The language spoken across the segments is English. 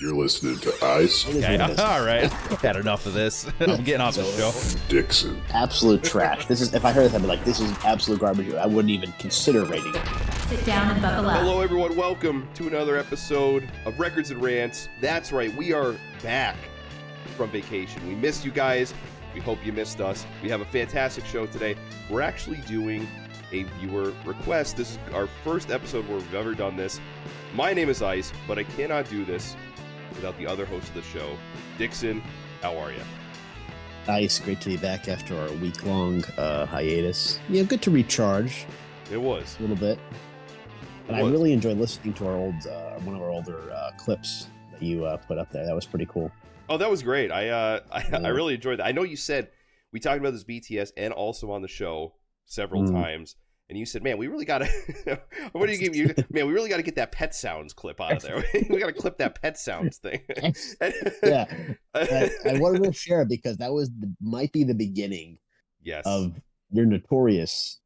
You're listening to Ice. Okay, all right. Had enough of this. I'm getting off the show. Dixon. Absolute trash. This is, if I heard this, I'd be like, this is absolute garbage. I wouldn't even consider rating it. Sit down and buckle up. Hello, everyone. Welcome to another episode of Records and Rants. That's right. We are back from vacation. We missed you guys. We hope you missed us. We have a fantastic show today. We're actually doing a viewer request. This is our first episode where we've ever done this. My name is Ice, but I cannot do this without the other host of the show. Dixon, how are you? Nice. Great to be back after our week-long hiatus. Yeah, good to recharge. It was. A little bit. And I really enjoyed listening to our old, one of our older clips that you put up there. That was pretty cool. Oh, that was great. I really enjoyed that. I know you said, we talked about this BTS and also on the show several times. And you said, man, we really got to, what do you give you? Man, we really got to get that pet sounds clip out of there. We got to clip that pet sounds thing. Yeah. I wanted to share it because that might be the beginning of your notorious,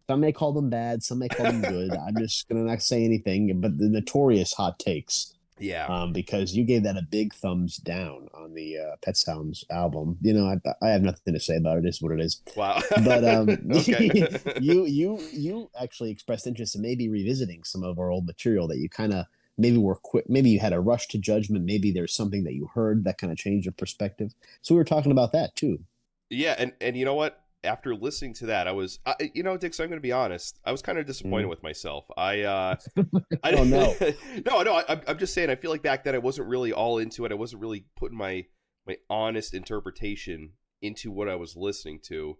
some may call them bad, some may call them good. I'm just going to not say anything, but the notorious hot takes. Yeah. Because you gave that a big thumbs down on the Pet Sounds album. You know, I have nothing to say about it. It's what it is. Wow. But Okay. you actually expressed interest in maybe revisiting some of our old material that you kind of maybe were quick. Maybe you had a rush to judgment. Maybe there's something that you heard that kind of changed your perspective. So we were talking about that too. Yeah, and you know what? After listening to that, I was, Dix, I'm going to be honest. I was kind of disappointed with myself. I oh, no. No, I'm just saying, I feel like back then I wasn't really all into it. I wasn't really putting my honest interpretation into what I was listening to.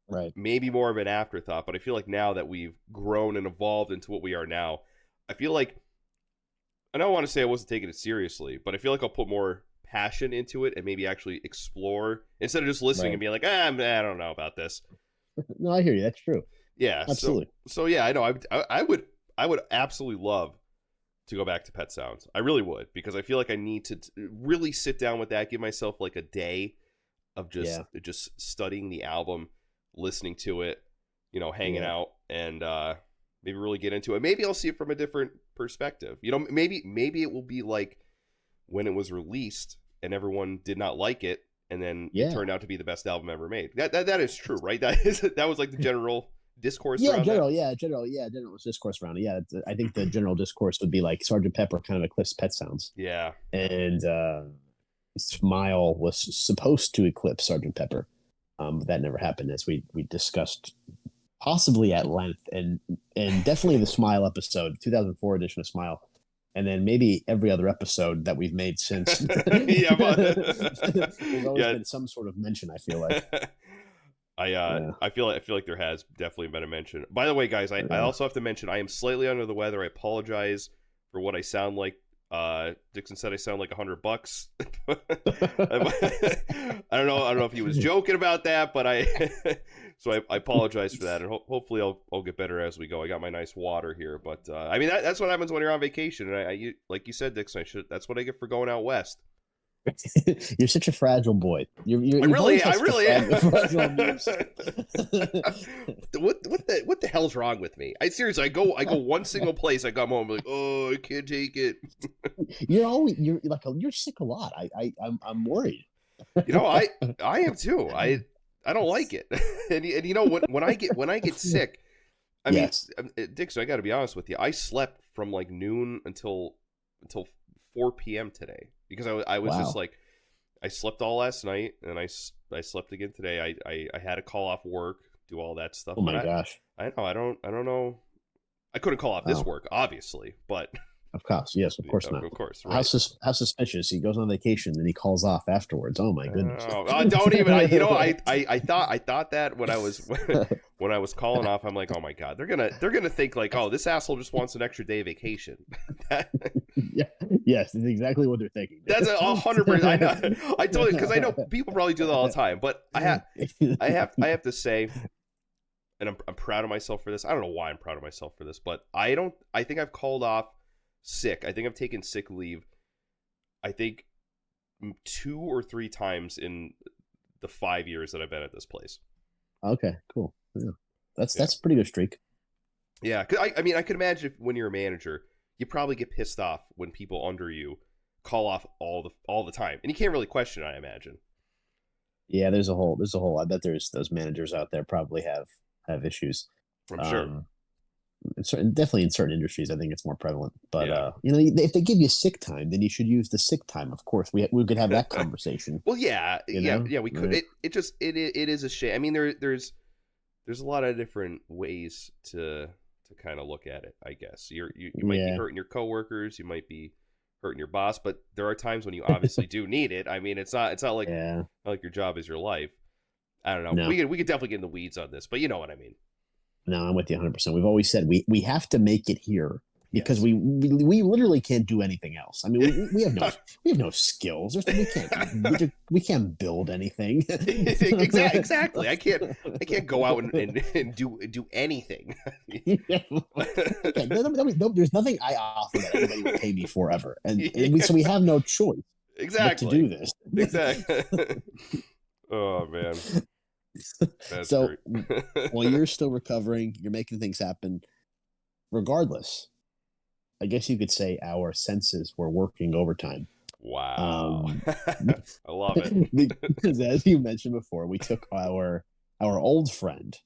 Right. Maybe more of an afterthought, but I feel like now that we've grown and evolved into what we are now, I feel like, I don't want to say I wasn't taking it seriously, but I feel like I'll put more passion into it and maybe actually explore instead of just listening and being like, I don't know about this. No, I hear you. That's true. Yeah, absolutely. So yeah, I know. I would absolutely love to go back to Pet Sounds. I really would, because I feel like I need to really sit down with that, give myself like a day of just studying the album, listening to it, hanging out, and maybe really get into it. Maybe I'll see it from a different perspective. Maybe it will be like when it was released and everyone did not like it, and then it turned out to be the best album ever made. That is true, right? That was like the general discourse. General discourse around it. Yeah, I think the general discourse would be like Sgt. Pepper kind of eclipsed Pet Sounds. Yeah, and Smile was supposed to eclipse Sgt. Pepper, but that never happened, as we discussed possibly at length, and definitely the Smile episode, 2004 edition of Smile. And then maybe every other episode that we've made since. Yeah, but there's always been some sort of mention, I feel like. I feel like there has definitely been a mention. By the way, guys, I also have to mention I am slightly under the weather. I apologize for what I sound like. Dixon said I sound like $100. I don't know if he was joking about that, but so I apologize for that, and hopefully I'll get better as we go. I got my nice water here, but I mean that's what happens when you're on vacation, and you like you said, Dixon, that's what I get for going out west. You're such a fragile boy. I really am. What the hell's wrong with me? Seriously, I go one single place. I come home like, oh, I can't take it. You're sick a lot. I'm worried. I am too. I don't like it. and when I get sick, I mean, Dixon, I got to be honest with you. I slept from like noon until 4 p.m. today. Because I was just like, I slept all last night, and I slept again today. I had to call off work, do all that stuff. Oh my gosh! I know. I don't know. I couldn't call off this work, obviously, but of course, yes, of course not. Of course, right. How suspicious! He goes on vacation, then he calls off afterwards. Oh my goodness! Don't even. I thought that when I was calling off, I'm like, oh my god, they're gonna think like, oh, this asshole just wants an extra day of vacation. Yes, that's exactly what they're thinking. That's 100%. I know. I told you, because I know people probably do that all the time, but I have to say, and I'm proud of myself for this. I don't know why I'm proud of myself for this, but I think I've called off sick. I think I've taken sick leave. I think 2 or 3 times in the 5 years that I've been at this place. Okay, cool. Yeah. That's a pretty good streak. Yeah, because I mean, I could imagine when you're a manager, you probably get pissed off when people under you call off all the time, and you can't really question it, I imagine. Yeah, there's a whole. I bet there's those managers out there probably have issues. I'm sure. Definitely in certain industries, I think it's more prevalent. But Yeah. if they give you sick time, then you should use the sick time. Of course, we could have that conversation. Well, yeah, know? we could. Right. It is a shame. I mean, there's a lot of different ways to kind of look at it. I guess you might be hurting your coworkers, you might be hurting your boss, but there are times when you obviously do need it. I mean, it's not like not like your job is your life. I don't know. No. We could definitely get in the weeds on this, but you know what I mean. No, I'm with you 100%. We've always said we have to make it here because we literally can't do anything else. I mean, we have no skills. We can't build anything. Exactly. I can't go out and do anything. There's nothing I offer that anybody will pay me forever, so we have no choice. Exactly. But to do this. Exactly. Oh man. That's so while you're still recovering, you're making things happen. Regardless, I guess you could say our senses were working overtime. Wow. I love it. Because as you mentioned before, we took our old friend,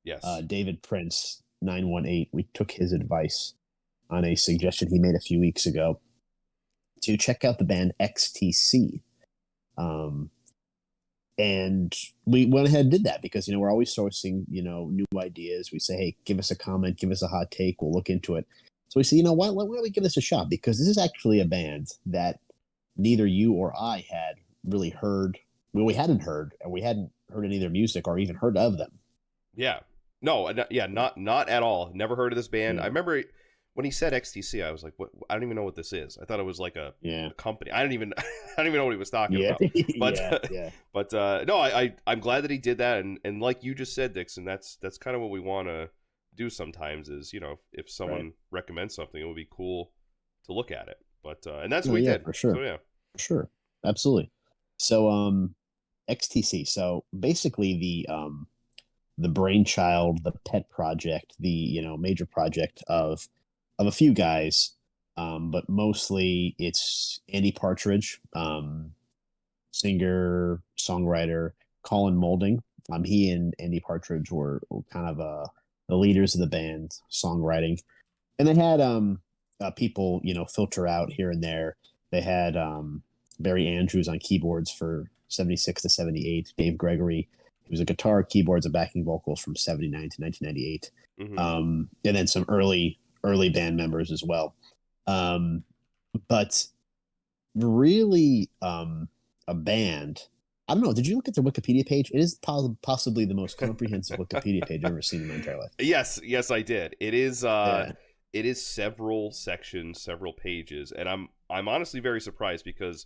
yes, David Prince 918. We took his advice on a suggestion he made a few weeks ago to check out the band XTC. And we went ahead and did that because, we're always sourcing, new ideas. We say, hey, give us a comment, give us a hot take. We'll look into it. So we say, why don't we give this a shot? Because this is actually a band that neither you or I had really heard. Well, we hadn't heard, and we hadn't heard any of their music or even heard of them. Yeah. No, not at all. Never heard of this band. Yeah. I remember when he said XTC, I was like, "What? I don't even know what this is." I thought it was like a company. I don't even know what he was talking about. But no, I'm glad that he did that, and like you just said, Dixon, that's kind of what we want to do sometimes. Is if someone recommends something, it would be cool to look at it. But and that's what we did for sure. So, yeah, for sure, absolutely. So XTC. So basically the brainchild, the pet project, the major project of a few guys, but mostly it's Andy Partridge, singer, songwriter, Colin Moulding. He and Andy Partridge were kind of the leaders of the band, songwriting, and they had people filter out here and there. They had Barry Andrews on keyboards for 76 to 78, Dave Gregory. He was a guitar, keyboards, and backing vocals from 79 to 1998. Mm-hmm. And then some early band members as well. But really a band, I don't know, did you look at their Wikipedia page? It is possibly the most comprehensive Wikipedia page I've ever seen in my entire life. Yes, I did. It is it is several sections, several pages, and I'm honestly very surprised because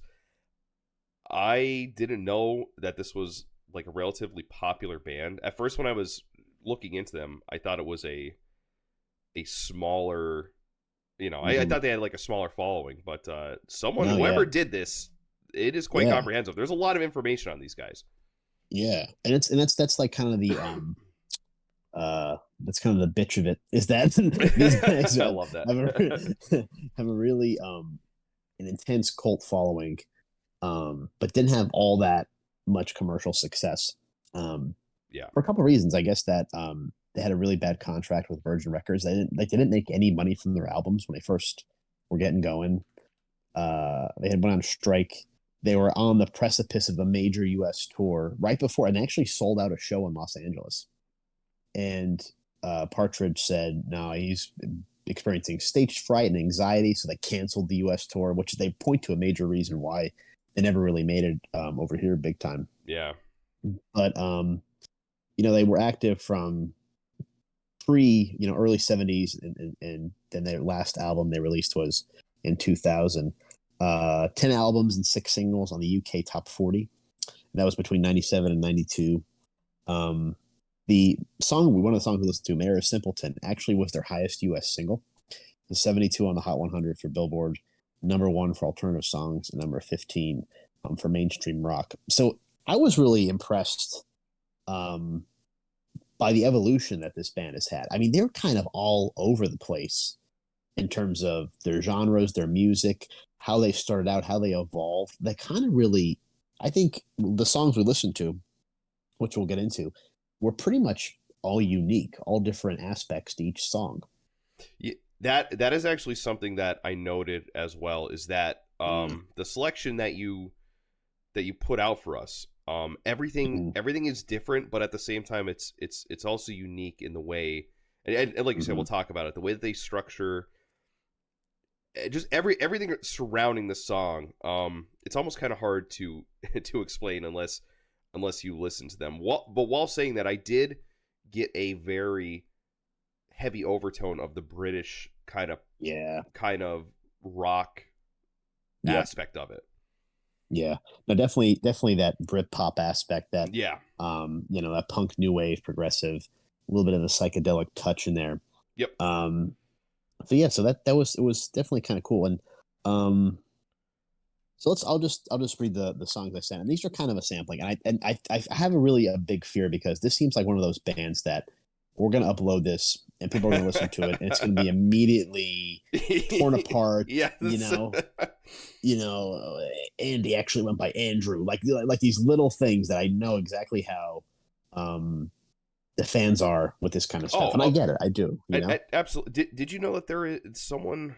I didn't know that this was like a relatively popular band. At first, when I was looking into them, I thought it was a smaller, I thought they had like a smaller following, but whoever did this, it is quite comprehensive. There's a lot of information on these guys. Yeah, and that's like kind of the that's kind of the bitch of it is that these guys I love that have a really an intense cult following, but didn't have all that much commercial success. For a couple of reasons. I guess that they had a really bad contract with Virgin Records. They didn't make any money from their albums when they first were getting going. They had went on strike. They were on the precipice of a major U.S. tour right before, and actually sold out a show in Los Angeles. And Partridge said, no, he's experiencing stage fright and anxiety, so they canceled the U.S. tour, which they point to a major reason why they never really made it over here big time. Yeah. But they were active from early 70s, and then their last album they released was in 2000. 10 albums and 6 singles on the UK Top 40. And that was between 97 and 92. One of the songs we listened to, Mayor of Simpleton, actually was their highest US single. The 72 on the Hot 100 for Billboard, number 1 for alternative songs, and number 15 for mainstream rock. So I was really impressed by the evolution that this band has had. I mean, they're kind of all over the place in terms of their genres, their music, how they started out, how they evolved. They kind of really, I think the songs we listened to, which we'll get into, were pretty much all unique, all different aspects to each song. Yeah, that is actually something that I noted as well, is that the selection that you put out for us, everything is different, but at the same time it's also unique in the way, and like you said, we'll talk about it, the way that they structure just everything surrounding the song. It's almost kind of hard to to explain unless you listen to them. But while saying that, I did get a very heavy overtone of the British kind of rock aspect of it. Yeah, no, definitely that Britpop aspect, that that punk new wave progressive, a little bit of a psychedelic touch in there. Yep. So that was definitely kind of cool. And so I'll just read the songs I sent, and these are kind of a sampling. And I have a big fear, because this seems like one of those bands that we're going to upload this and people are going to listen to it, and it's going to be immediately torn apart. Yes. Andy actually went by Andrew, like these little things that I know exactly how the fans are with this kind of stuff. And I get it. I do. Absolutely. Did you know that someone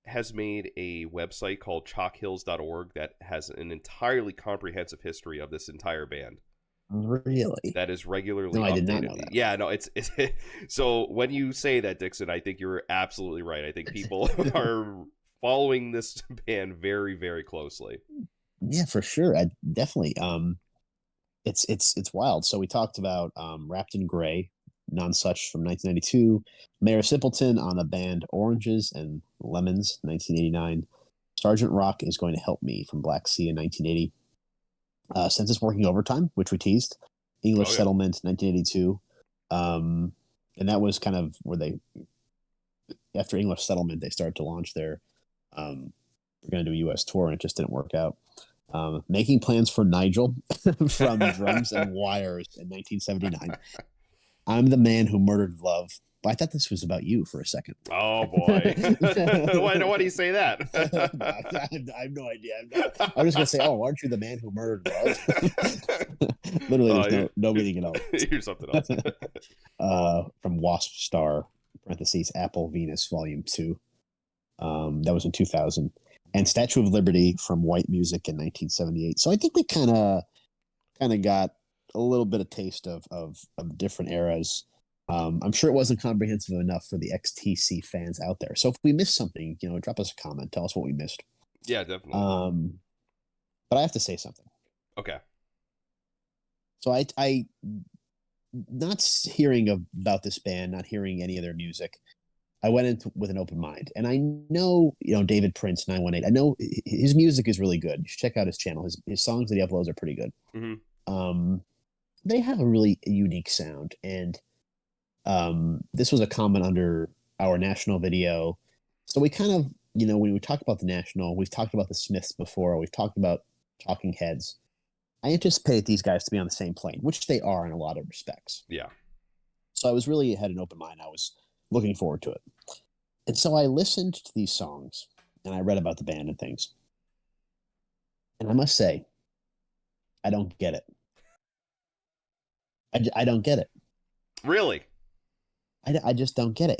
has made a website called chalkhills.org that has an entirely comprehensive history of this entire band? Really? That is regularly updated. I did not know that. Yeah, no, it's so when you say that, Dixon, I think you're absolutely right. I think people are following this band very, very closely. Yeah, for sure. I definitely. It's wild. So we talked about Wrapped in Grey, Nonsuch from 1992, Mayor Simpleton on the band Oranges and Lemons, 1989. Sergeant Rock is Going to Help Me from Black Sea in 1980. Census Working Overtime, which we teased, English Settlement, 1982. And that was kind of where they, after English Settlement, they started to launch their, we're going to do a U.S. tour, and it just didn't work out. Making Plans for Nigel from Drums and Wires in 1979. I'm the Man Who Murdered Love. But I thought this was about you for a second. Oh, boy. Why do you say that? I have no idea. I'm just going to say, aren't you the man who murdered love? Literally, there's no meaning at all. Here's something else. From Wasp Star, parentheses, Apple Venus, Volume 2. That was in 2000. And Statue of Liberty from White Music in 1978. So I think we kind of got a little bit of taste of different eras. I'm sure it wasn't comprehensive enough for the XTC fans out there. So if we missed something, drop us a comment. Tell us what we missed. Yeah, definitely. But I have to say something. Okay. So I not hearing about this band, not hearing any of their music, I went in with an open mind. And I know, David Prince 918. I know his music is really good. You should check out his channel. His songs that he uploads are pretty good. Mm-hmm. They have a really unique sound, and this was a comment under our national video. So we kind of, when we talk about the national, we've talked about the Smiths before, we've talked about Talking Heads. I anticipate these guys to be on the same plane, which they are in a lot of respects. Yeah. So I was really had an open mind. I was looking forward to it. And so I listened to these songs, and I read about the band and things. And I must say, I don't get it. I don't get it. Really? I just don't get it.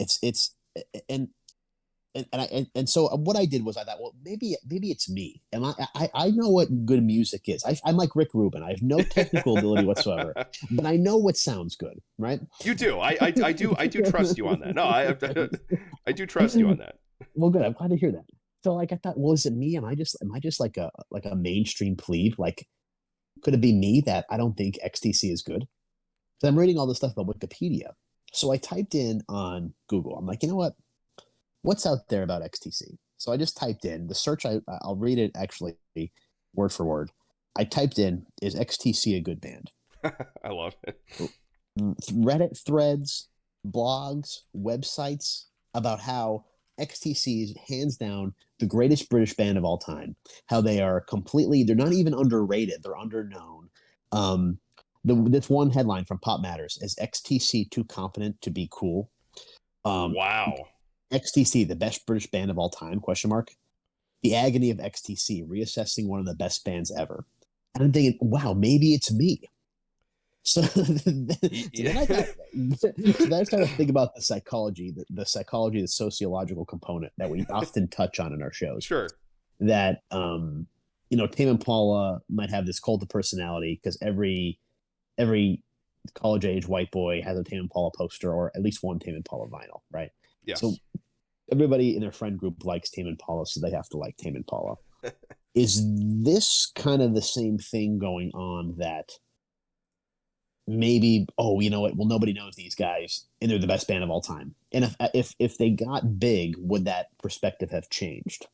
And so what I did was I thought, well, maybe it's me. And I know what good music is. I'm like Rick Rubin. I have no technical ability whatsoever, but I know what sounds good, right? You do. I do trust you on that. No, I do trust you on that. Well, good. I'm glad to hear that. So I thought, well, is it me? Am I just like a mainstream plebe? Like, could it be me that I don't think XTC is good? So I'm reading all this stuff about Wikipedia. So I typed in on Google. I'm like, you know what? What's out there about XTC? So I just typed in the search. I'll read it actually word for word. I typed in, is XTC a good band? I love it. Reddit threads, blogs, websites about how XTC is hands down the greatest British band of all time. How they are they're not even underrated. They're underknown. This one headline from Pop Matters is XTC too confident to be cool. Wow. XTC, the best British band of all time? Question mark. The agony of XTC, reassessing one of the best bands ever. And I'm thinking, wow, maybe it's me. So, then I started to think about the psychology, the sociological component that we often touch on in our shows. Sure. That Tame Impala might have this cult of personality because every college age white boy has a Tame Impala poster or at least one Tame Impala vinyl, right? Yes. So everybody in their friend group likes Tame Impala, so they have to like Tame Impala. Is this kind of the same thing going on that maybe, oh, you know what? Well, nobody knows these guys, and they're the best band of all time. And if they got big, would that perspective have changed?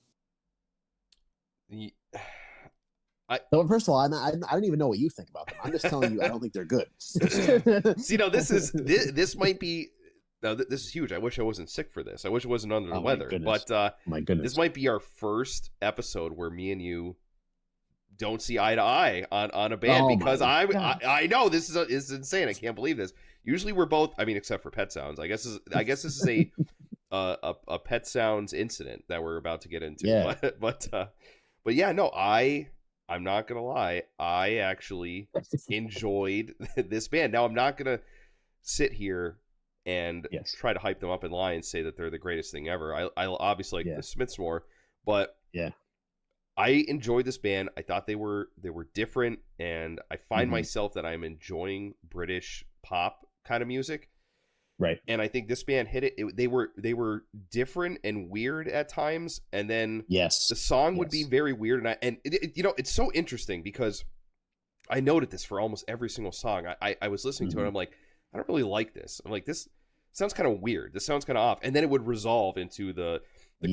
So first of all, I don't even know what you think about them. I'm just telling you, I don't think they're good. See, no, this might be. Now, this is huge. I wish I wasn't sick for this. I wish I wasn't under the weather. Goodness. But my goodness, this might be our first episode where me and you don't see eye to eye on a band because I know this is insane. I can't believe this. Usually we're both. I mean, except for Pet Sounds. I guess this is a Pet Sounds incident that we're about to get into. Yeah. But yeah, no, I'm not gonna lie. I actually enjoyed this band. Now I'm not gonna sit here and try to hype them up and lie and say that they're the greatest thing ever. I obviously like the Smiths more, but I enjoyed this band. I thought they were different, and I find myself that I'm enjoying British pop kind of music. Right. And I think this band hit it. They were different and weird at times, and then the song would be very weird. And it's so interesting because I noted this for almost every single song. I was listening to it. I'm like, I don't really like this. I'm like, this sounds kind of weird. This sounds kind of off. And then it would resolve into the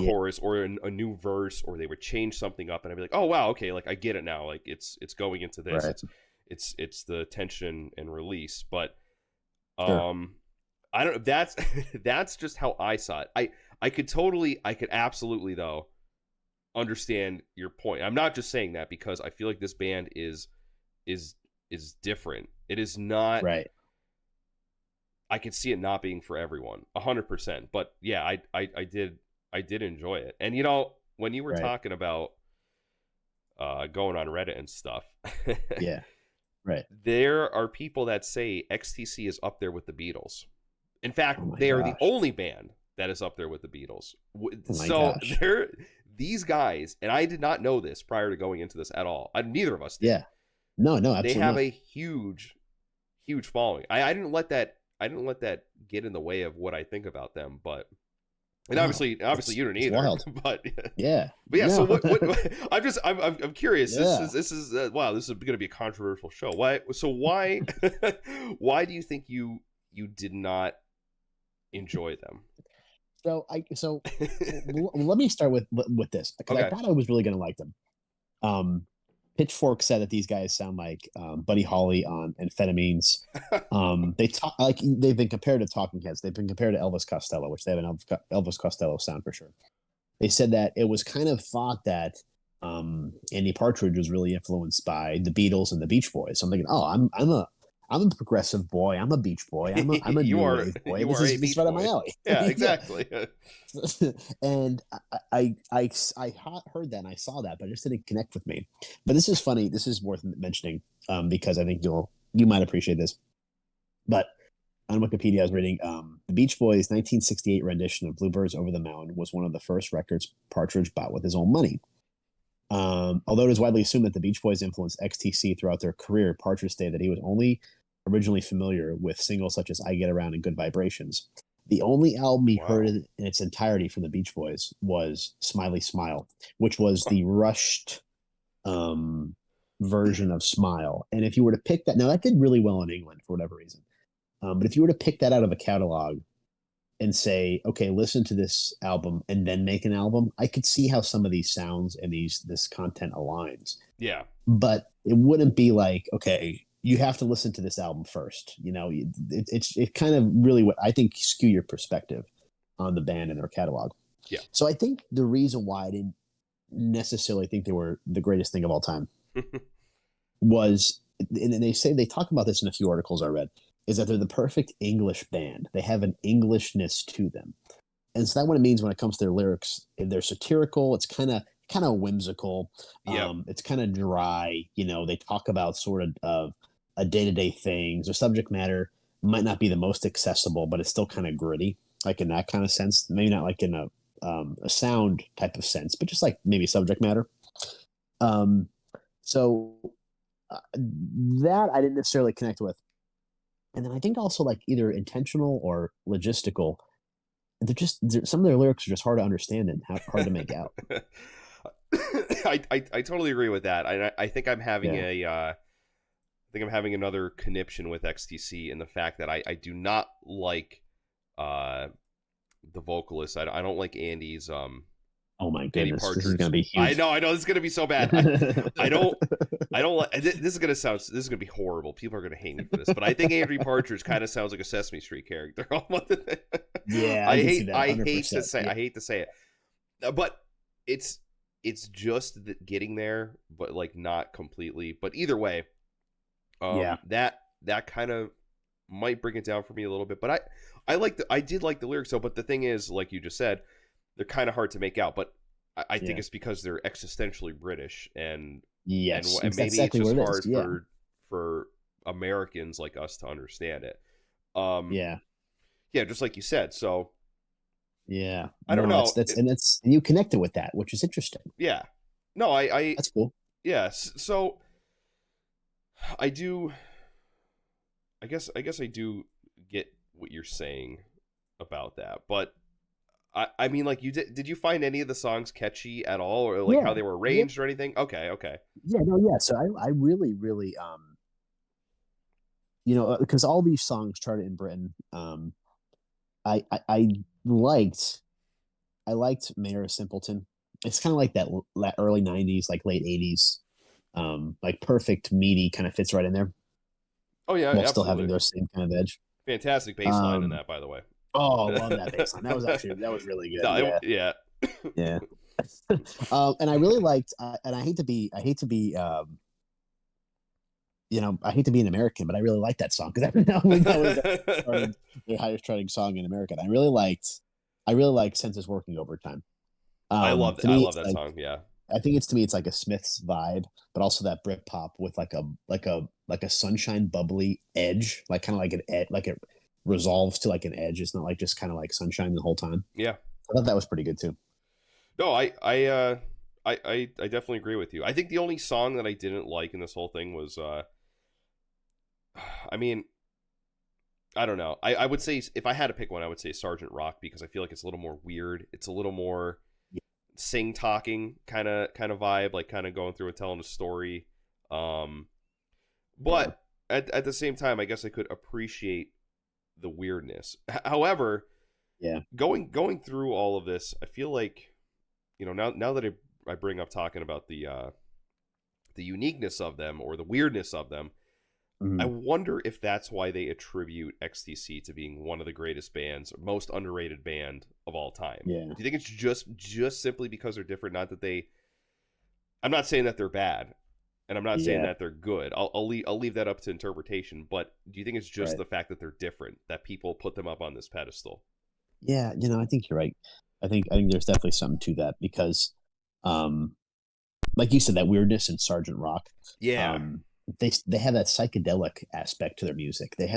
chorus or a new verse, or they would change something up, and I'd be like, oh wow, okay, like I get it now. Like it's going into this. Right. It's the tension and release. But I don't. That's just how I saw it. I could absolutely though understand your point. I'm not just saying that because I feel like this band is different. It is not right. I could see it not being for everyone, 100%. But yeah, I did enjoy it. And when you were talking about going on Reddit and stuff, right. There are people that say XTC is up there with the Beatles. In fact, they are the only band that is up there with the Beatles. So these guys, and I did not know this prior to going into this at all. Neither of us did. Yeah. No, absolutely. They have a huge following. I didn't let that get in the way of what I think about them, but obviously you don't either. Wild. But yeah. So what I'm curious. Yeah. This is wow, this is going to be a controversial show. Why why do you think you did not enjoy them? So let me start with this, because I thought I was really going to like them. Pitchfork said that these guys sound like Buddy Holly on amphetamines. They talk like they've been compared to Talking Heads. They've been compared to Elvis Costello, which they have an Elvis Costello sound for sure. They said that it was kind of thought that Andy Partridge was really influenced by the Beatles and the Beach Boys. So I'm thinking, oh, I'm a progressive boy. I'm a Beach Boy. I'm a new wave boy. This is right up my alley. Yeah, exactly. And I heard that and I saw that, but it just didn't connect with me. But this is funny. This is worth mentioning because I think you might appreciate this. But on Wikipedia, I was reading the Beach Boys' 1968 rendition of Bluebirds Over the Mound was one of the first records Partridge bought with his own money. Although it is widely assumed that the Beach Boys influenced XTC throughout their career, Partridge stated that he was only originally familiar with singles such as I Get Around and Good Vibrations. The only album he heard in its entirety from the Beach Boys was Smiley Smile, which was the rushed version of Smile. And if you were to pick that, now that did really well in England for whatever reason. But if you were to pick that out of a catalog and say, okay, listen to this album and then make an album, I could see how some of these sounds and this content aligns. Yeah. But it wouldn't be like, okay, you have to listen to this album first. It kind of really what I think skew your perspective on the band and their catalog. Yeah. So I think the reason why I didn't necessarily think they were the greatest thing of all time was, and they talk about this in a few articles I read, is that they're the perfect English band. They have an Englishness to them. And so that's what it means when it comes to their lyrics. They're satirical. It's kind of whimsical. Yep. It's kind of dry. They talk about sort of a day-to-day things. Their subject matter might not be the most accessible, but it's still kind of gritty, like in that kind of sense. Maybe not like in a sound type of sense, but just like maybe subject matter. So that I didn't necessarily connect with. And then I think also like either intentional or logistical. Some of their lyrics are just hard to understand and hard to make out. I totally agree with that. I think I'm having Yeah. I think I'm having another conniption with XTC in the fact that I do not like the vocalist. I don't like Andy's Oh my Andy goodness, this is Partridge. gonna be huge. I know this is gonna be so bad. I don't like this is gonna be horrible. People are gonna hate me for this, but I think Andy Partridge kind of sounds like a Sesame Street character. Yeah, I can see hate that, I hate 100%. to say Yeah. I hate to say it, but it's just getting there, but like not completely. But either way, Yeah. that kind of might bring it down for me a little bit. But I did like the lyrics though. But the thing is, like you just said, they're kind of hard to make out. But I think Yeah. it's because they're existentially British and Yes, and that's maybe exactly it's just what it hard is. Yeah. for Americans like us to understand it. Yeah. Yeah, just like you said. So Yeah. I don't No, know. and you connected with that, which is interesting. Yeah, no, I That's cool. yes. So I do. I guess I do get what you're saying about that, but I mean, like did you find any of the songs catchy at all, or like how Yeah. they were Yeah. arranged or anything? Okay, okay. Yeah. No. Yeah. So I really, really, because all these songs charted in Britain, I liked Mayor of Simpleton. It's kind of like that early '90s, like late '80s, like perfect meaty kind of fits right in there Oh yeah, while still having absolutely. their same kind of edge. Fantastic bass line in Um, that, by the way. oh, I love that bass line. That was really good. No, Yeah, yeah. yeah. And I really liked, and I hate to be, I hate to be an American, but I really liked that song because that was the highest charting song in America. And I really liked Census Working Overtime. I love To I me, love it's that like, song. Yeah. I think it's to me, it's like a Smiths vibe, but also that Britpop with like a sunshine bubbly edge, like kind of like an ed, like it resolves to like an edge. It's not like just kind of like sunshine the whole time. Yeah. I thought that was pretty good too. No, I definitely agree with you. I think the only song that I didn't like in this whole thing was I mean, I don't know. I would say if I had to pick one, I would say Sergeant Rock because I feel like it's a little more weird. It's a little more sing talking kind of vibe, like kind of going through and telling a story. But at the same time, I guess I could appreciate the weirdness. However, Yeah. going through all of this, I feel like now that I bring up talking about the uniqueness of them or the weirdness of them. I Mhm. wonder if that's why they attribute XTC to being one of the greatest bands, or most underrated band of all time. Yeah. Do you think it's just simply because they're different? Not that I'm not saying that they're bad, and I'm not saying Yeah. that they're good. I'll leave that up to interpretation. But do you think it's just Right. the fact that they're different that people put them up on this pedestal? Yeah, I think you're right. I think there's definitely something to that because, like you said, that weirdness in Sergeant Rock. Yeah. They have that psychedelic aspect to their music. They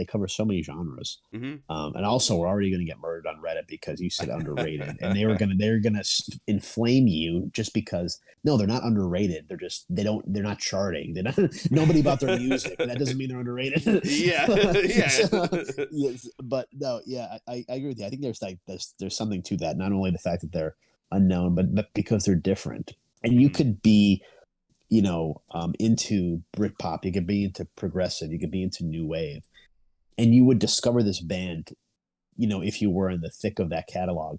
cover so many genres. Mm-hmm. And also we're already going to get murdered on Reddit because you said underrated, and they're gonna inflame you just because no, they're not underrated. They're not charting. They're not nobody about their music. That doesn't mean they're underrated. Yeah, yeah. Yes, but no, yeah, I agree with you. I think there's something to that. Not only the fact that they're unknown, but because they're different, and you could be into Britpop, you could be into progressive, you could be into new wave, and you would discover this band, if you were in the thick of that catalog.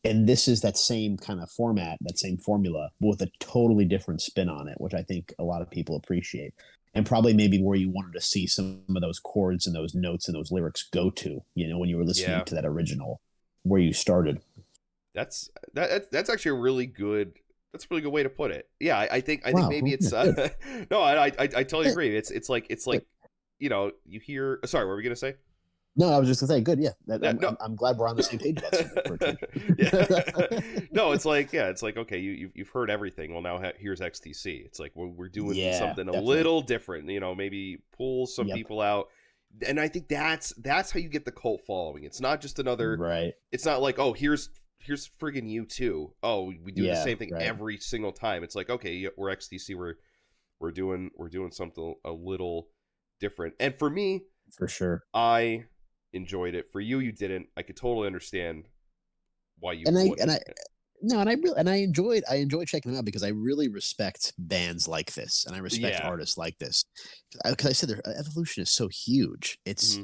And this is that same kind of format, that same formula, with a totally different spin on it, which I think a lot of people appreciate. And probably maybe where you wanted to see some of those chords and those notes and those lyrics go to, when you were listening to that original, where you started. That's actually a really good. That's a really good way to put it. Yeah, I think Wow. maybe it's no, I totally agree. It's like you hear. Sorry, what were we gonna say? No, I was just gonna say, good, yeah. No. I'm glad we're on the same page about something. Yeah. No, it's like okay, you've heard everything. Well, now here's XTC. It's like we're doing something definitely. a little different. Maybe pull some people out, and I think that's how you get the cult following. It's not just another. Right. It's not like, oh, here's friggin' U2. Oh, we do the same thing every single time. It's like, okay, we're XTC. We're doing something a little different. And for me, for sure, I enjoyed it. For you, you didn't. I could totally understand why you I enjoyed checking them out because I really respect bands like this, and I respect artists like this, because I said their evolution is so huge. It's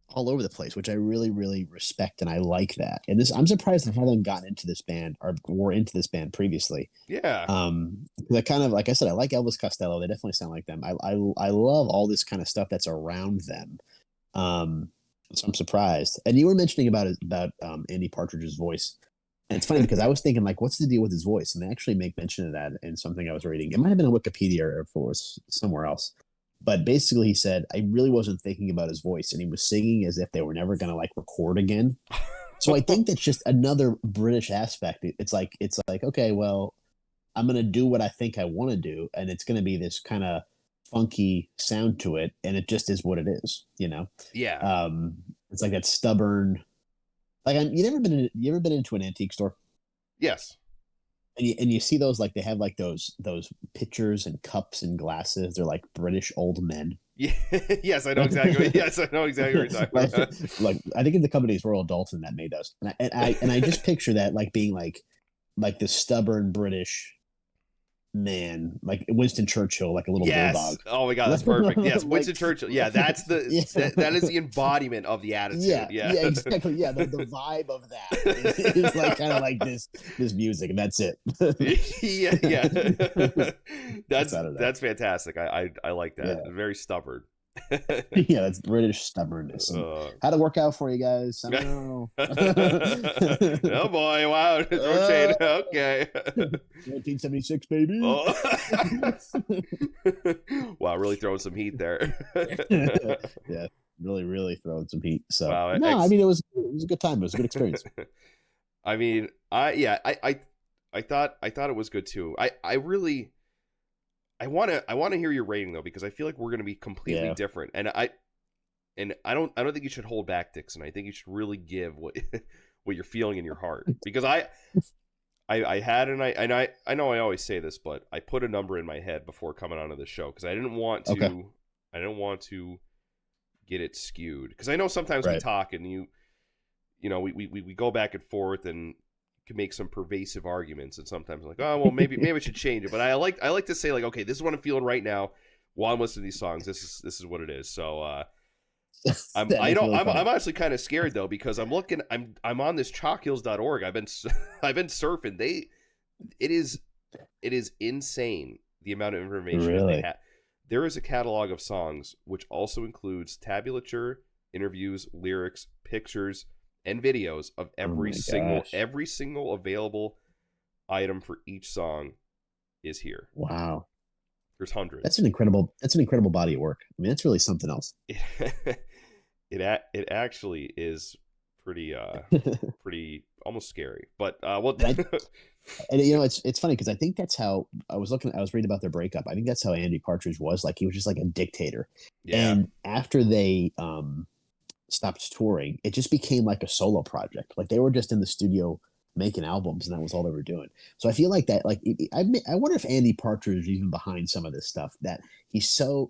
all over the place, which I really, really respect, and I like that. And I'm surprised I haven't gotten into this band or were into this band previously. Yeah. I kind of, like I said, I like Elvis Costello. They definitely sound like them. I love all this kind of stuff that's around them. So I'm surprised. And you were mentioning about Andy Partridge's voice. And it's funny because I was thinking, like, what's the deal with his voice? And they actually make mention of that in something I was reading. It might have been on Wikipedia or if it was somewhere else. But basically, he said, I really wasn't thinking about his voice, and he was singing as if they were never going to, like, record again. So I think that's just another British aspect. It's like, okay, well, I'm going to do what I think I want to do, and it's going to be this kind of funky sound to it, and it just is what it is, Yeah. It's like that stubborn. Like, you ever been into an antique store? Yes. And you see those, like, they have like those pitchers and cups and glasses. They're like British old men. Yeah. Yes, I know exactly. Yes, I know exactly what you're talking about. Like, I think the company's Royal Dalton that made those, and I just picture that, like, being like this stubborn British man, like Winston Churchill, like a little bulldog. Oh my God, that's perfect. Yes, Winston Churchill. Yeah, that's that is the embodiment of the attitude. Yeah, exactly. Yeah, the vibe of that is like kind of like this music, and that's it. Yeah. That's fantastic. I like that. Yeah. Very stubborn. Yeah, that's British stubbornness. How'd it work out for you guys? I don't know. Oh boy, wow. Rotate. Okay. 1976, baby. Oh. Wow, really throwing some heat there. Yeah, really, really throwing some heat. So wow, I mean, it was a good time. It was a good experience. I mean, I thought it was good too. I want to hear your rating though, because I feel like we're going to be completely different, and I don't think you should hold back, Dixon. I think you should really give what you're feeling in your heart, because I had I know I always say this, but I put a number in my head before coming onto the show because I didn't want to get it skewed, because I know sometimes we talk and we go back and forth and can make some pervasive arguments, and sometimes I'm like, oh well, maybe I should change it. But I like to say, like, okay, this is what I'm feeling right now while I'm listening to these songs. This is what it is. So I'm honestly kind of scared though, because I'm on this chalkhills.org. I've been surfing. It is insane the amount of information that they have. There is a catalog of songs which also includes tabulature, interviews, lyrics, pictures, and videos of every single available item for each song is here. Wow. There's hundreds. That's an incredible body of work. I mean, that's really something else. It actually is pretty almost scary. But and it's funny because I think that's how I was reading about their breakup. I think that's how Andy Partridge was. Like, he was just like a dictator. Yeah. And after they stopped touring, it just became like a solo project. Like, they were just in the studio making albums, and that was all they were doing. So I feel like that, like, I wonder if Andy Partridge is even behind some of this stuff, that he's so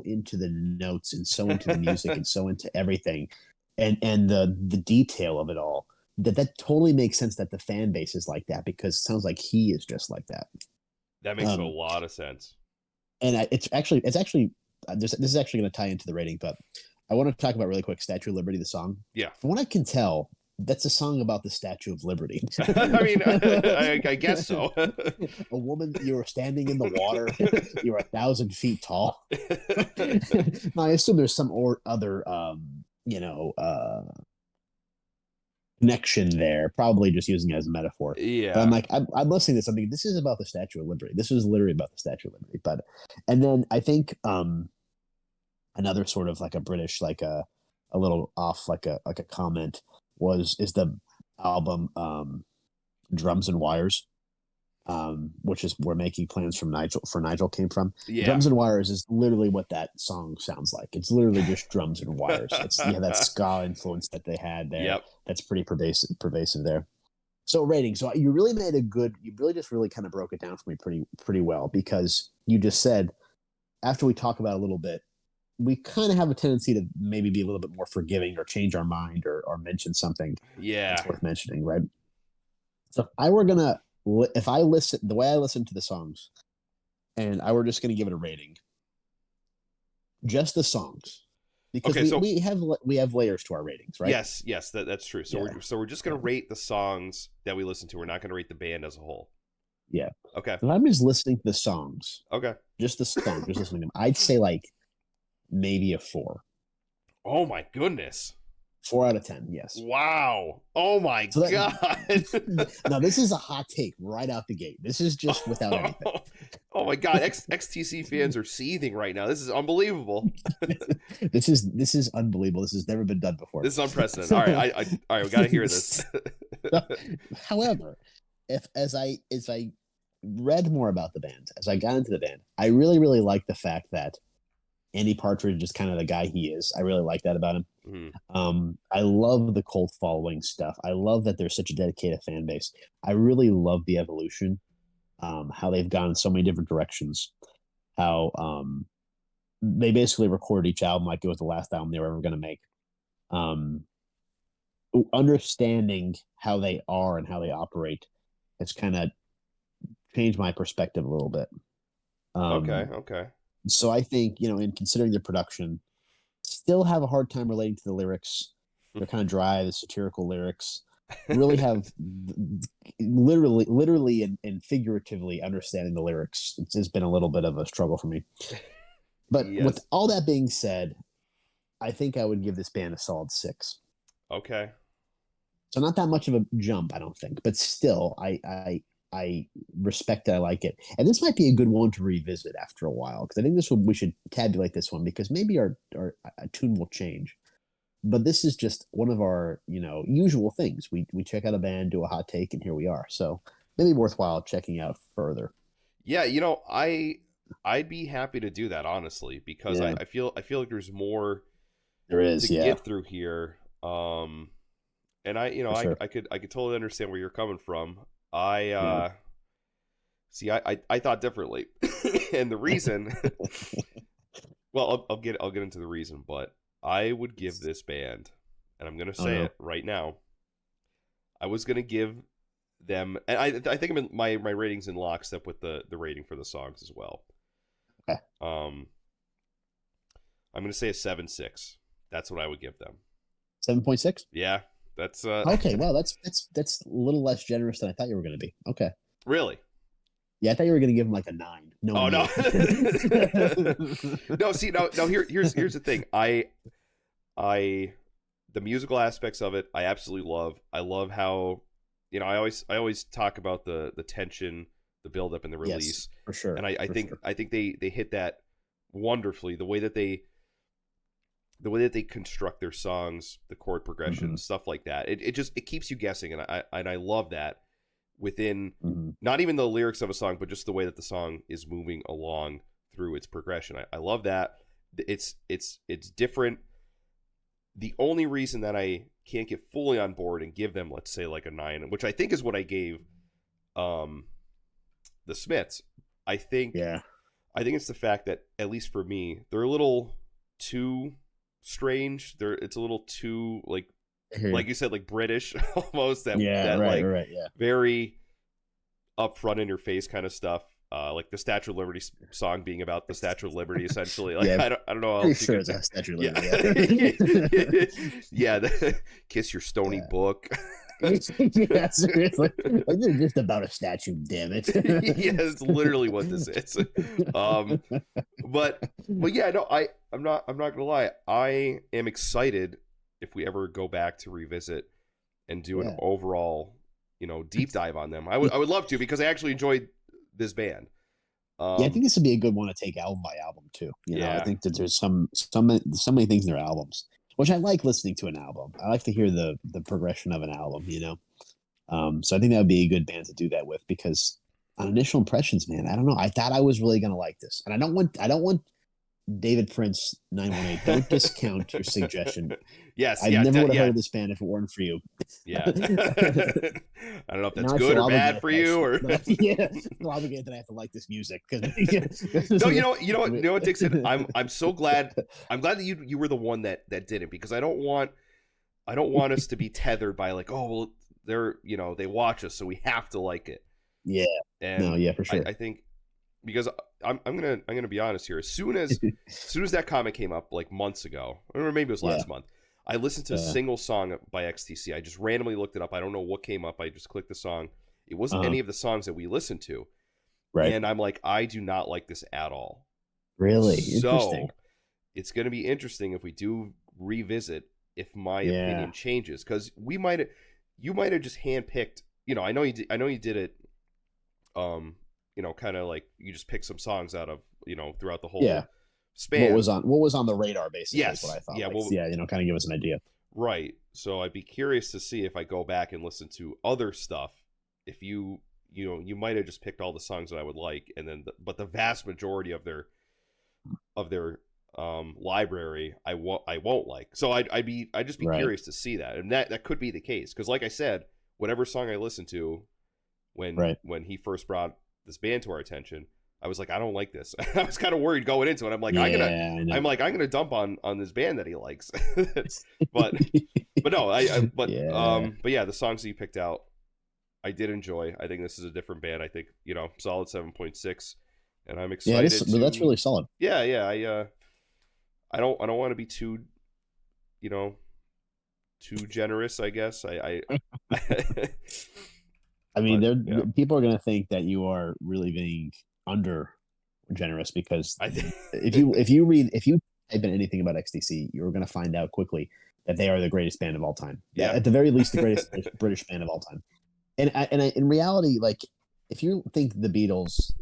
into the notes and so into the music and so into everything and the detail of it all, that totally makes sense that the fan base is like that, because it sounds like he is just like that. That makes a lot of sense. And this is actually going to tie into the rating, but I want to talk about really quick Statue of Liberty, the song. Yeah. From what I can tell, that's a song about the Statue of Liberty. I mean, I guess so. A woman, you're standing in the water. You're 1,000 feet tall. Now, I assume there's some other, connection there. Probably just using it as a metaphor. Yeah. But I'm like, I'm listening to something. This is about the Statue of Liberty. This is literally about the Statue of Liberty. And then I think another sort of like a British, like a little off, like a comment is the album Drums and Wires, which is where Making Plans for Nigel came from. Yeah. Drums and Wires is literally what that song sounds like. It's literally just drums and wires. It's that ska influence that they had there. Yep. That's pretty pervasive there. So rating. So you really made you really just really kind of broke it down for me pretty well, because you just said, after we talk about it a little bit, we kind of have a tendency to maybe be a little bit more forgiving or change our mind or mention something that's worth mentioning, right? So if I listen the way I listen to the songs, and I were just going to give it a rating, just the songs, because we have layers to our ratings, right? Yes, that's true. So we're just going to rate the songs that we listen to. We're not going to rate the band as a whole. Yeah. Okay. If I'm just listening to the songs, okay, just the songs, just listening to them, I'd say like maybe a 4. Oh my goodness. 4 out of 10, yes. Wow. Oh my God. Now, this is a hot take right out the gate. This is just without anything. Oh my God. XTC fans are seething right now. This is unbelievable. This is unbelievable. This has never been done before. This is unprecedented. All right. All right. We got to hear this. However, as I read more about the band, as I got into the band, I really, really like the fact that Andy Partridge is kind of the guy he is. I really like that about him. Mm-hmm. I love the cult following stuff. I love that there's such a dedicated fan base. I really love the evolution, how they've gone in so many different directions, how they basically recorded each album like it was the last album they were ever going to make. Understanding how they are and how they operate has kind of changed my perspective a little bit. Okay. So I think, in considering their production, still have a hard time relating to the lyrics. They're kind of dry, the satirical lyrics. Really have literally and figuratively understanding the lyrics. It's been a little bit of a struggle for me. But with all that being said, I think I would give this band a solid 6. Okay. So not that much of a jump, I don't think, but still, I respect it. I like it, and this might be a good one to revisit after a while, because I think we should tabulate this one, because maybe our tune will change. But this is just one of our usual things. We check out a band, do a hot take, and here we are. So maybe worthwhile checking out further. Yeah, I'd be happy to do that, honestly, because I feel like there's more to get through here. And sure. I could totally understand where you're coming from. I thought differently, and the reason, well, I'll get into the reason, but I would give this band, and I'm gonna say it right now, I was gonna give them, and I think my ratings in lockstep with the rating for the songs as well. Okay. I'm gonna say a 7.6. That's what I would give them. 7.6. Yeah. That's okay. Well, that's a little less generous than I thought you were going to be. Okay. Really? Yeah, I thought you were going to give him like a 9. No. Oh no. No. See, no. Here's the thing. The musical aspects of it, I absolutely love. I love how, I always talk about the tension, the buildup, and the release. Yes, for sure. And I think they hit that wonderfully. The way that they construct their songs, the chord progression, stuff like that. It keeps you guessing, and I love that within not even the lyrics of a song, but just the way that the song is moving along through its progression. I love that. It's different. The only reason that I can't get fully on board and give them, let's say, like a 9, which I think is what I gave the Smiths, I think it's the fact that, at least for me, they're a little too strange. It's a little too like you said, like British almost. Very upfront in your face kind of stuff. Like the Statue of Liberty song being about the Statue of Liberty, essentially. Like I don't know how else sure it's a Statue of Liberty. Yeah. Kiss your stony book. Yeah, seriously. Like, they're just about a statue, damn it. Yeah, it's literally what this is. But yeah, no, I'm not gonna lie. I am excited if we ever go back to revisit and do an overall, deep dive on them. I would love to, because I actually enjoyed this band. Yeah, I think this would be a good one to take album by album too. You know, I Yeah. think that there's so many things in their albums, which I like listening to an album. I like to hear the progression of an album. You know, so I think that would be a good band to do that with because on initial impressions, man, I don't know. I thought I was really gonna like this, and I don't want David Prince 918. Don't discount your suggestion. Yes, I never would have heard of this band if it weren't for you. Yeah. I don't know if that's Now I good feel or bad obligated for you, or yeah, I feel obligated that I have to like this music. no, you know what, Dixon. I'm so glad. I'm glad that you were the one that did it because I don't want us to be tethered by like, oh well, they watch us, so we have to like it. Yeah. And no, yeah, for sure. I think because I'm gonna be honest here. As soon as that comment came up like months ago, or maybe it was last month, I listened to a single song by XTC. I just randomly looked it up. I don't know what came up. I just clicked the song. It wasn't any of the songs that we listened to. Right. And I'm like, I do not like this at all. Really? So it's going to be interesting if we do revisit if my opinion changes because you might have just handpicked. You know, I know you did it. Kind of like you just pick some songs out of throughout the whole span. What was on the radar basically? Yes, is what I thought. yeah, kind of give us an idea. Right. So I'd be curious to see if I go back and listen to other stuff. If you might have just picked all the songs that I would like, and then but the vast majority of their library I won't like. So I'd just be curious to see that, and that could be the case because, like I said, whatever song I listened to when he first brought this band to our attention, I was like, I don't like this. I was kind of worried going into it. I'm like, I'm gonna dump on this band that he likes, but no, but yeah, the songs that you picked out, I did enjoy. I think this is a different band. I think solid 7.6, and I'm excited. Yeah, that's really solid. Yeah. I don't want to be too generous. I guess I mean, people are going to think that you are really being under generous because if you type in anything about XTC, you're going to find out quickly that they are the greatest band of all time. Yeah, at the very least, the greatest British band of all time. And in reality, like if you think the Beatles,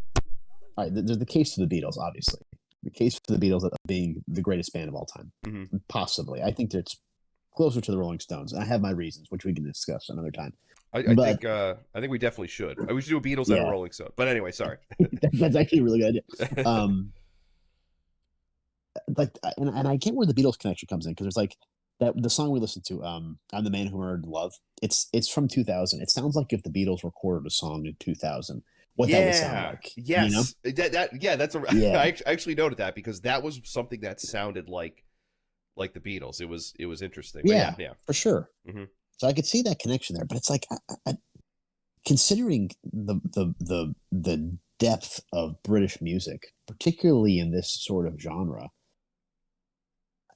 all right, there's the case for the Beatles, obviously. The case for the Beatles of being the greatest band of all time, possibly. I think it's closer to the Rolling Stones. I have my reasons, which we can discuss another time. I think we definitely should. We should do a Beatles and a Rolling Stone. But anyway, sorry. That's actually a really good idea. And I get where the Beatles connection comes in because there's like the song we listened to, "I'm the Man Who Murdered Love." It's from 2000. It sounds like if the Beatles recorded a song in 2000, what that would sound like. Yes, I actually noted that because that was something that sounded like the Beatles. It was interesting. Yeah, for sure. Mm-hmm. So I could see that connection there, but it's like, considering the depth of British music, particularly in this sort of genre,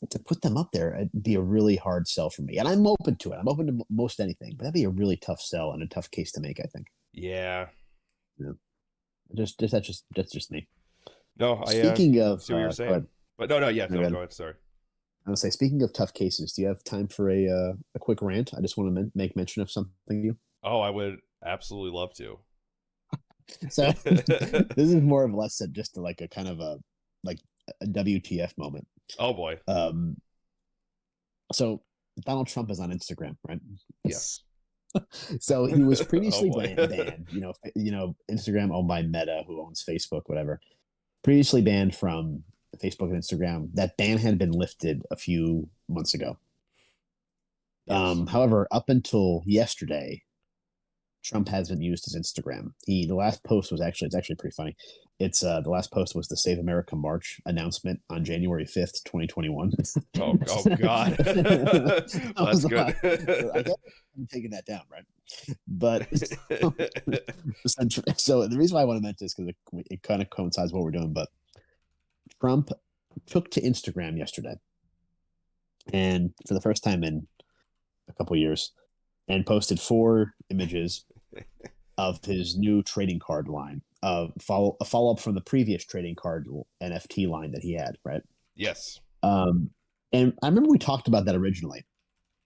to put them up there, it'd be a really hard sell for me. And I'm open to it. I'm open to most anything, but that'd be a really tough sell and a tough case to make, I think. Yeah. That's just me. No, speaking of, see what you're saying, but no, go ahead. Sorry. I would say, speaking of tough cases, do you have time for a quick rant? I just want to make mention of something to you. Oh, I would absolutely love to. So this is more or less just like a kind of a WTF moment. Oh boy. So Donald Trump is on Instagram, right? Yes. So he was previously banned. Instagram owned by Meta, who owns Facebook, whatever. Previously banned from Facebook and Instagram. That ban had been lifted a few months ago. Yes. However, up until yesterday, Trump hasn't used his Instagram. The last post was it's actually pretty funny. It's the last post was the Save America March announcement on January 5th, 2021. Oh God. That's good. I guess I'm taking that down, right? But so the reason why I want to mention this because it kind of coincides with what we're doing, but Trump took to Instagram yesterday, and for the first time in a couple years, and posted 4 images of his new trading card line, a follow up from the previous trading card NFT line that he had, right? Yes. And I remember we talked about that originally,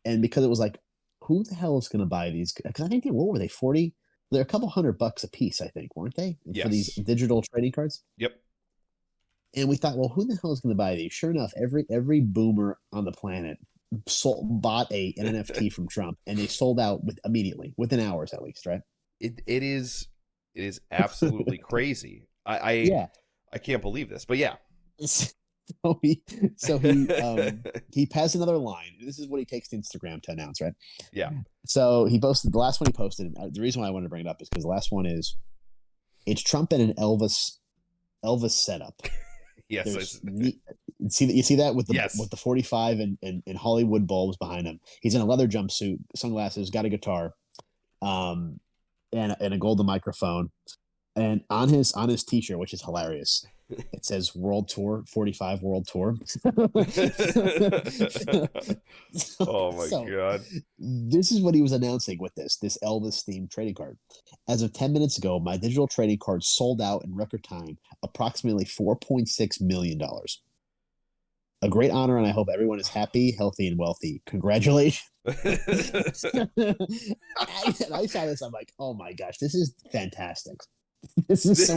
and because it was like, who the hell is going to buy these? Because I think what were they, 40 They're a couple $100 a piece, I think, weren't they? For these Yes. digital trading cards. Yep. And we thought, well, who the hell is going to buy these? Sure enough, every boomer on the planet bought an NFT from Trump, and they sold out immediately, within hours at least, right? It is absolutely crazy. I Yeah. I can't believe this, but yeah. So he passed another line. This is what he takes to Instagram to announce, right? Yeah. So he posted the last one he posted. The reason why I wanted to bring it up is because the last one it's Trump in an Elvis setup. Yes. You see that with the Yes. with the 45 and Hollywood bulbs behind him. He's in a leather jumpsuit, sunglasses, got a guitar, and a golden microphone. And on his t-shirt, which is hilarious, it says World Tour 45 World Tour. Oh my God. This is what he was announcing with this Elvis themed trading card. As of 10 minutes ago, my digital trading card sold out in record time, approximately $4.6 million. A great honor, and I hope everyone is happy, healthy, and wealthy. Congratulations. I saw this, I'm like, oh my gosh, this is fantastic. This is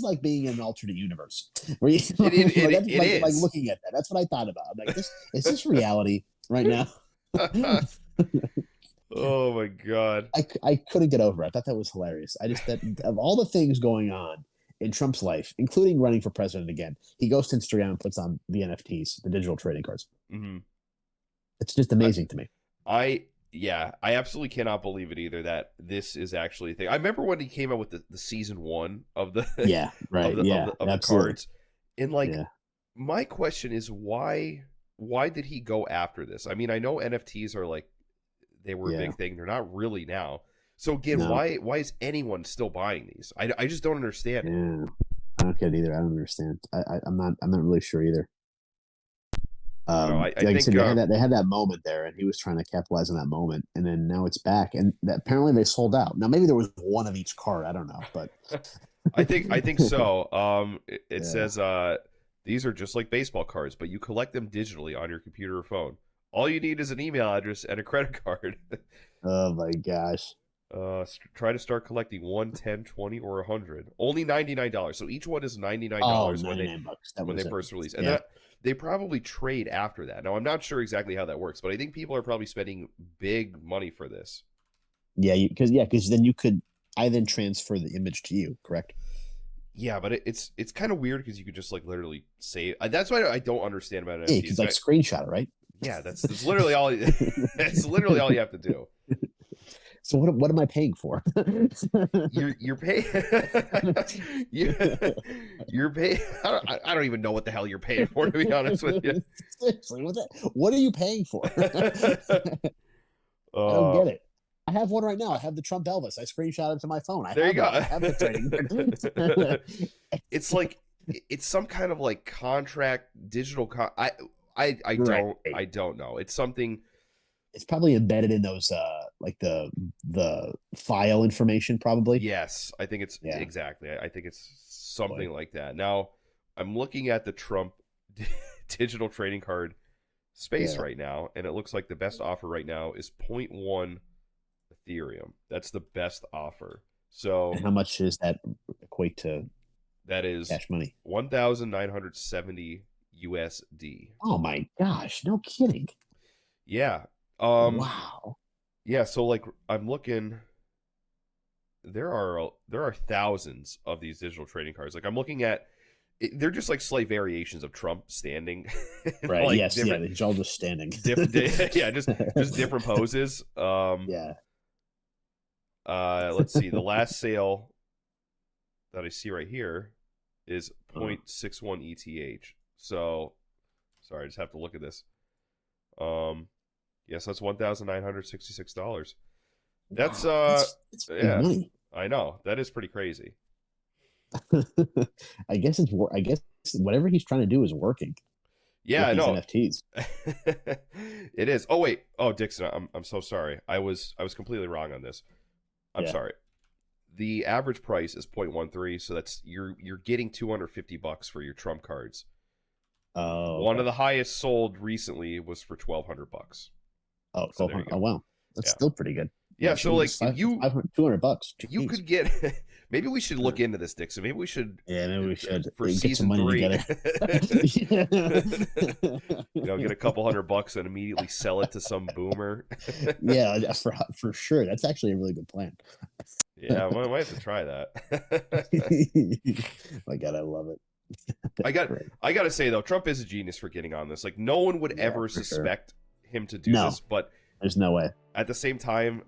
like being in an alternate universe. Where you, like looking at that. That's what I thought about. I'm like, is this reality right now? Oh my God. I couldn't get over it. I thought that was hilarious. That of all the things going on in Trump's life, including running for president again, he goes to Instagram and puts on the NFTs, the digital trading cards. Mm-hmm. It's just amazing to me. I absolutely cannot believe it either that this is actually a thing. I remember when he came out with the season 1 of the of the cards, and my question is why did he go after this? I mean, I know NFTs are like they were a big thing. They're not really now. So again, why is anyone still buying these? I just don't understand. Yeah, I don't get it either. I don't understand. I'm not really sure either. I think they had that moment there, and he was trying to capitalize on that moment, and then now it's back, and apparently they sold out. Now maybe there was one of each card. I don't know, but I think so. It says these are just like baseball cards, but you collect them digitally on your computer or phone. All you need is an email address and a credit card. Oh my gosh. Try to start collecting 1, 10, 20, or 100. Only $99. So each one is $99 when they first release. And that they probably trade after that. Now I'm not sure exactly how that works, but I think people are probably spending big money for this. Yeah, because then I then transfer the image to you, correct? Yeah, but it's kind of weird because you could just like literally save. That's why I don't understand about it. Yeah, because like screenshot it, right? Yeah, that's literally all. That's literally all you have to do. So what am I paying for? You're paying. You're paying. I don't even know what the hell you're paying for, to be honest with you. Seriously, what are you paying for? I don't get it. I have one right now. I have the Trump Elvis. I screenshot it to my phone. There you go. I have the trading. It's like it's some kind of like contract digital. I don't know. It's something. It's probably embedded in those like the file information, probably. Yes, I think it's exactly. I think it's something like that. Now I'm looking at the Trump digital trading card space right now, and it looks like the best offer right now is 0.1 Ethereum. That's the best offer. So and how much does that equate to? That is cash money. 1,970 USD. Oh my gosh! No kidding. Yeah. Wow. Yeah. So like, I'm looking. There are thousands of these digital trading cards. Like I'm looking at. They're just like slight variations of Trump standing. Right. Like yes. Yeah. He's all just standing. Yeah. Just different poses. Yeah. Let's see. The last sale that I see right here is 0.61 ETH. So, sorry, I just have to look at this. Yes, that's $1,966. That's money. I know that is pretty crazy. I guess whatever he's trying to do is working. Yeah, I know. NFTs. It is. Oh wait. Oh, Dixon, I'm so sorry. I was completely wrong on this. I'm sorry. The average price is 0.13, so that's you're getting $250 for your Trump cards. Oh. One of the highest sold recently was for $1,200. Oh, so oh wow, that's still pretty good. Yeah, so like you $200. You Jeez. could get. Maybe we should look into this, Dixon. Maybe we should. Yeah, maybe we should for get season some money 3. together. Get a couple $100 and immediately sell it to some boomer. Yeah, for sure. That's actually a really good plan. Yeah, I might have to try that. My God, I love it. I got to say though, Trump is a genius for getting on this. Like, no one would ever suspect him to do this, but there's no way. At the same time,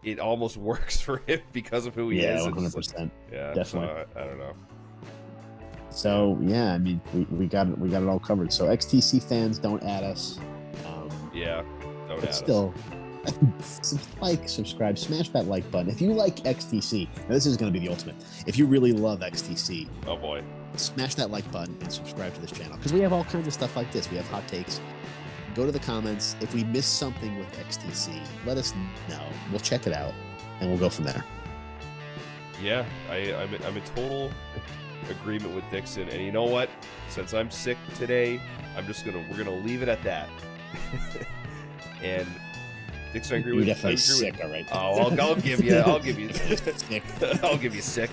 it almost works for him because of who he is. 100%. Yeah, definitely. I don't know. So yeah, I mean, we got it all covered. So XTC fans, don't add us. Yeah, don't add still, like, subscribe, smash that like button. If you like XTC, now this is going to be the ultimate. If you really love XTC, oh boy, smash that like button and subscribe to this channel because we have all kinds of stuff like this. We have hot takes. Go to the comments. If we miss something with XTC, let us know. We'll check it out and we'll go from there. Yeah, I'm in total agreement with Dixon. And you know what? Since I'm sick today, we're gonna leave it at that. And Dixon, I agree with you. You're definitely sick, all right. Oh, I'll give you sick. I'll give you sick.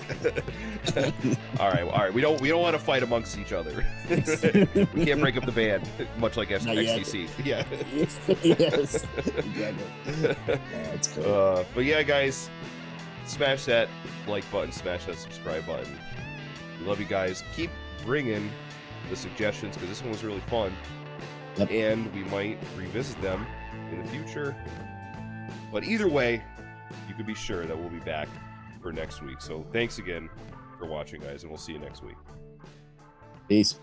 All right. We don't want to fight amongst each other. We can't break up the band, much like XTC. Yeah. Yes. Exactly. That's cool. But yeah, guys, smash that like button, smash that subscribe button. We love you guys. Keep bringing the suggestions because this one was really fun. Yep. And we might revisit them in the future. But either way, you can be sure that we'll be back for next week. So thanks again for watching, guys, and we'll see you next week. Peace.